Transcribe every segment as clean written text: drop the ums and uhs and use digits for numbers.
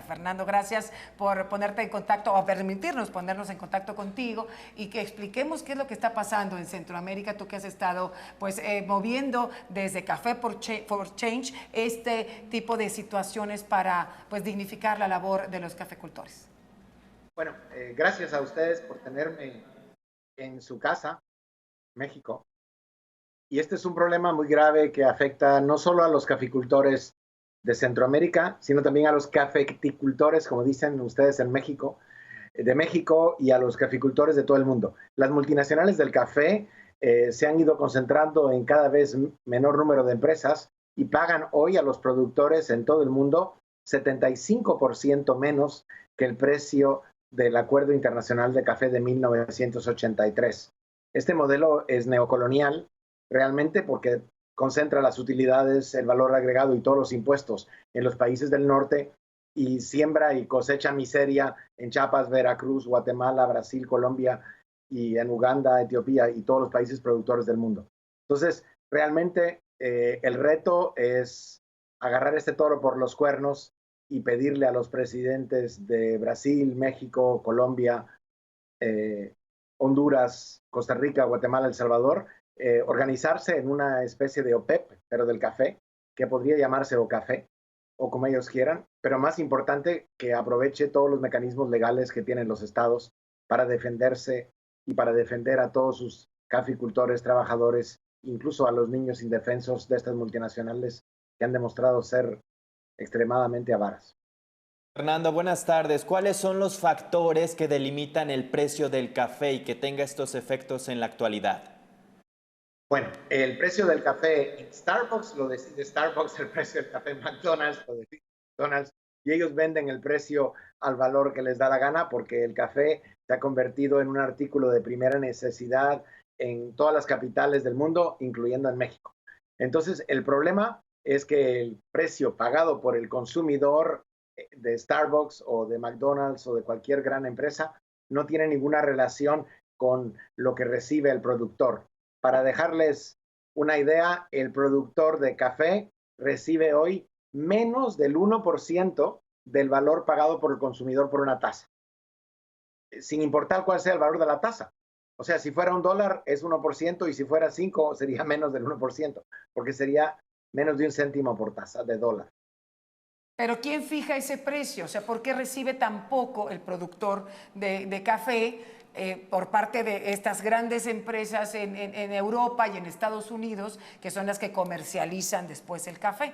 Fernando, gracias por ponerte en contacto o permitirnos ponernos en contacto contigo y que expliquemos qué es lo que está pasando en Centroamérica, tú que has estado pues moviendo desde Café for Change este tipo de situaciones para pues dignificar la labor de los cafecultores. Bueno, gracias a ustedes por tenerme en su casa, México. Y este es un problema muy grave que afecta no solo a los caficultores de Centroamérica, sino también a los cafeticultores, como dicen ustedes en México, de México y a los caficultores de todo el mundo. Las multinacionales del café se han ido concentrando en cada vez menor número de empresas y pagan hoy a los productores en todo el mundo 75% menos que el precio del Acuerdo Internacional de Café de 1983. Este modelo es neocolonial realmente porque concentra las utilidades, el valor agregado y todos los impuestos en los países del norte y siembra y cosecha miseria en Chiapas, Veracruz, Guatemala, Brasil, Colombia y en Uganda, Etiopía y todos los países productores del mundo. Entonces, realmente el reto es agarrar este toro por los cuernos y pedirle a los presidentes de Brasil, México, Colombia, Honduras, Costa Rica, Guatemala, El Salvador, organizarse en una especie de OPEP, pero del café, que podría llamarse OCafé, o como ellos quieran, pero más importante que aproveche todos los mecanismos legales que tienen los estados para defenderse y para defender a todos sus caficultores, trabajadores, incluso a los niños indefensos de estas multinacionales que han demostrado ser extremadamente avaras. Fernando, buenas tardes. ¿Cuáles son los factores que delimitan el precio del café y que tenga estos efectos en la actualidad? Bueno, el precio del café en Starbucks lo decide Starbucks, el precio del café en McDonald's lo decide McDonald's, y ellos venden el precio al valor que les da la gana porque el café se ha convertido en un artículo de primera necesidad en todas las capitales del mundo, incluyendo en México. Entonces, el problema es que el precio pagado por el consumidor de Starbucks o de McDonald's o de cualquier gran empresa no tiene ninguna relación con lo que recibe el productor. Para dejarles una idea, el productor de café recibe hoy menos del 1% del valor pagado por el consumidor por una taza, sin importar cuál sea el valor de la taza. O sea, si fuera $1 es 1% y si fuera 5 sería menos del 1%, porque sería menos de un céntimo por taza de dólar. Pero ¿quién fija ese precio? O sea, ¿por qué recibe tan poco el productor de café por parte de estas grandes empresas en Europa y en Estados Unidos, que son las que comercializan después el café?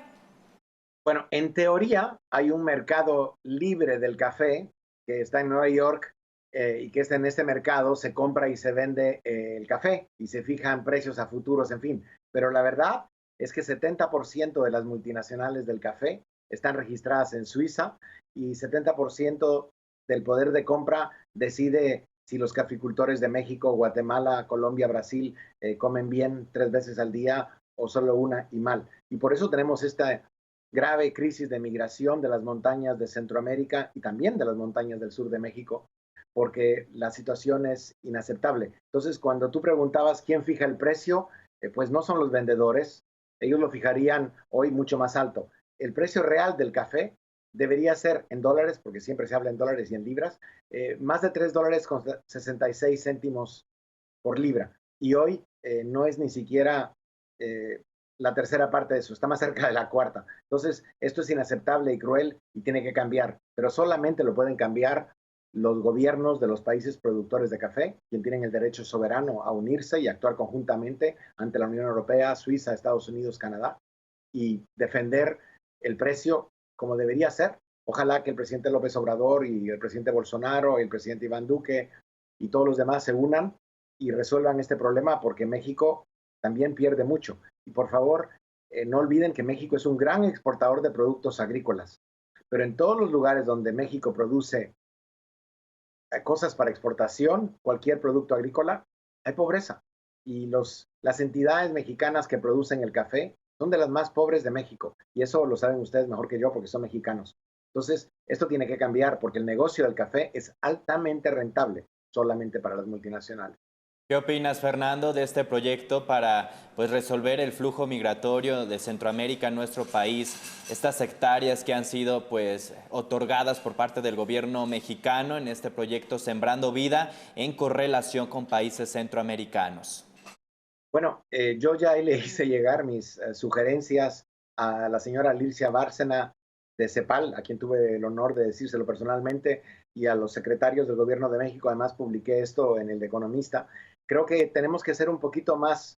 Bueno, en teoría hay un mercado libre del café que está en Nueva York y que en este mercado se compra y se vende el café y se fijan precios a futuros, en fin. Pero la verdad es que 70% de las multinacionales del café están registradas en Suiza y 70% del poder de compra decide si los caficultores de México, Guatemala, Colombia, Brasil comen bien 3 veces al día o solo una y mal. Y por eso tenemos esta grave crisis de migración de las montañas de Centroamérica y también de las montañas del sur de México, porque la situación es inaceptable. Entonces, cuando tú preguntabas quién fija el precio, pues no son los vendedores, ellos lo fijarían hoy mucho más alto. El precio real del café debería ser en dólares, porque siempre se habla en dólares y en libras, más de $3 con 66 céntimos por libra. Y hoy no es ni siquiera la tercera parte de eso, está más cerca de la cuarta. Entonces, esto es inaceptable y cruel y tiene que cambiar, pero solamente lo pueden cambiar los gobiernos de los países productores de café, quien tienen el derecho soberano a unirse y actuar conjuntamente ante la Unión Europea, Suiza, Estados Unidos, Canadá, y defender el precio como debería ser. Ojalá que el presidente López Obrador y el presidente Bolsonaro y el presidente Iván Duque y todos los demás se unan y resuelvan este problema porque México también pierde mucho. Y por favor, no olviden que México es un gran exportador de productos agrícolas, pero en todos los lugares donde México produce cosas para exportación, cualquier producto agrícola, hay pobreza. Y las entidades mexicanas que producen el café son de las más pobres de México. Y eso lo saben ustedes mejor que yo porque son mexicanos. Entonces, esto tiene que cambiar porque el negocio del café es altamente rentable solamente para las multinacionales. ¿Qué opinas, Fernando, de este proyecto para pues, resolver el flujo migratorio de Centroamérica a nuestro país? Estas hectáreas que han sido pues, otorgadas por parte del gobierno mexicano en este proyecto Sembrando Vida en correlación con países centroamericanos. Bueno, yo ya le hice llegar mis sugerencias a la señora Lircia Bárcena de CEPAL, a quien tuve el honor de decírselo personalmente, y a los secretarios del Gobierno de México. Además, publiqué esto en El Economista. Creo que tenemos que ser un poquito más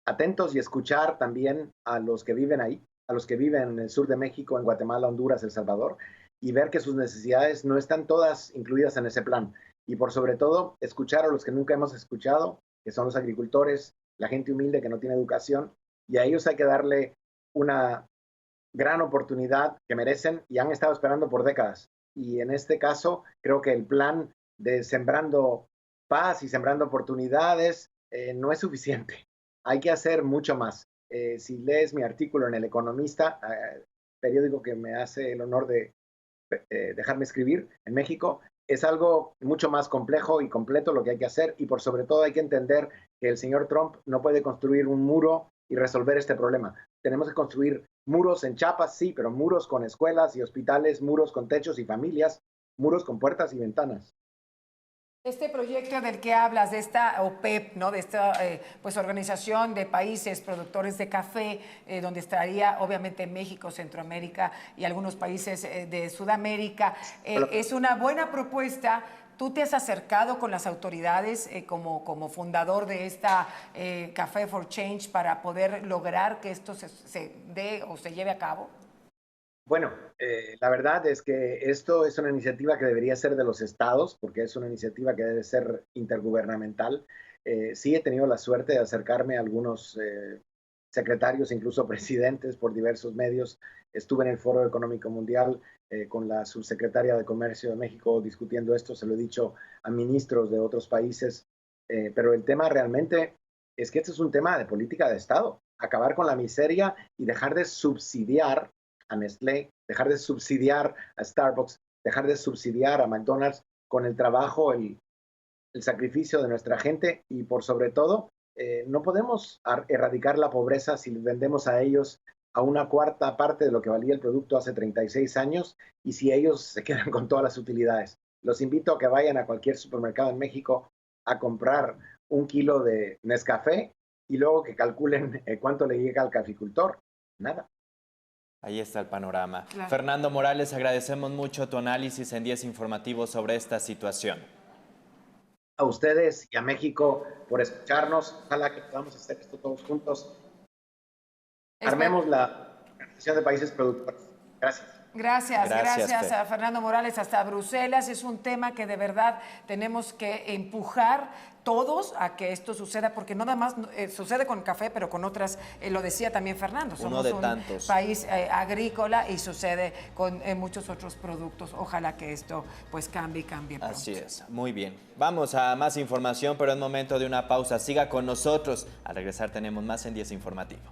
atentos y escuchar también a los que viven ahí, a los que viven en el sur de México, en Guatemala, Honduras, El Salvador, y ver que sus necesidades no están todas incluidas en ese plan. Y por sobre todo, escuchar a los que nunca hemos escuchado, que son los agricultores, la gente humilde que no tiene educación, y a ellos hay que darle una gran oportunidad que merecen y han estado esperando por décadas. Y en este caso, creo que el plan de Sembrando Paz y Sembrando Oportunidades no es suficiente. Hay que hacer mucho más. Si lees mi artículo en El Economista, periódico que me hace el honor de dejarme escribir en México, es algo mucho más complejo y completo lo que hay que hacer, y por sobre todo hay que entender que el señor Trump no puede construir un muro y resolver este problema. Tenemos que construir muros en Chiapas, sí, pero muros con escuelas y hospitales, muros con techos y familias, muros con puertas y ventanas. Este proyecto del que hablas, de esta OPEP, ¿no? De esta pues, organización de países productores de café, donde estaría obviamente México, Centroamérica y algunos países de Sudamérica, es una buena propuesta. ¿Tú te has acercado con las autoridades como fundador de esta Café for Change para poder lograr que esto se dé o se lleve a cabo? Bueno, la verdad es que esto es una iniciativa que debería ser de los estados, porque es una iniciativa que debe ser intergubernamental. Sí he tenido la suerte de acercarme a algunos secretarios, incluso presidentes por diversos medios. Estuve en el Foro Económico Mundial con la subsecretaria de Comercio de México discutiendo esto, se lo he dicho a ministros de otros países, pero el tema realmente es que este es un tema de política de Estado, acabar con la miseria y dejar de subsidiar a Nestlé, dejar de subsidiar a Starbucks, dejar de subsidiar a McDonald's con el trabajo, el sacrificio de nuestra gente, y por sobre todo, no podemos erradicar la pobreza si vendemos a ellos a una cuarta parte de lo que valía el producto hace 36 años y si ellos se quedan con todas las utilidades. Los invito a que vayan a cualquier supermercado en México a comprar un kilo de Nescafé y luego que calculen cuánto le llega al caficultor. Nada. Ahí está el panorama. Claro. Fernando Morales, agradecemos mucho tu análisis en 10 informativos sobre esta situación. A ustedes y a México por escucharnos. Ojalá que podamos hacer esto todos juntos. Armemos la Organización de Países Productores. Gracias. Gracias Fer. a Fernando Morales hasta Bruselas. Es un tema que de verdad tenemos que empujar todos a que esto suceda, porque no nada más sucede con café, pero con otras, lo decía también Fernando, Uno de somos un tantos. país agrícola y sucede con muchos otros productos. Ojalá que esto pues cambie pronto. Así es, muy bien. Vamos a más información, pero es momento de una pausa. Siga con nosotros. Al regresar tenemos más en 10 Informativo.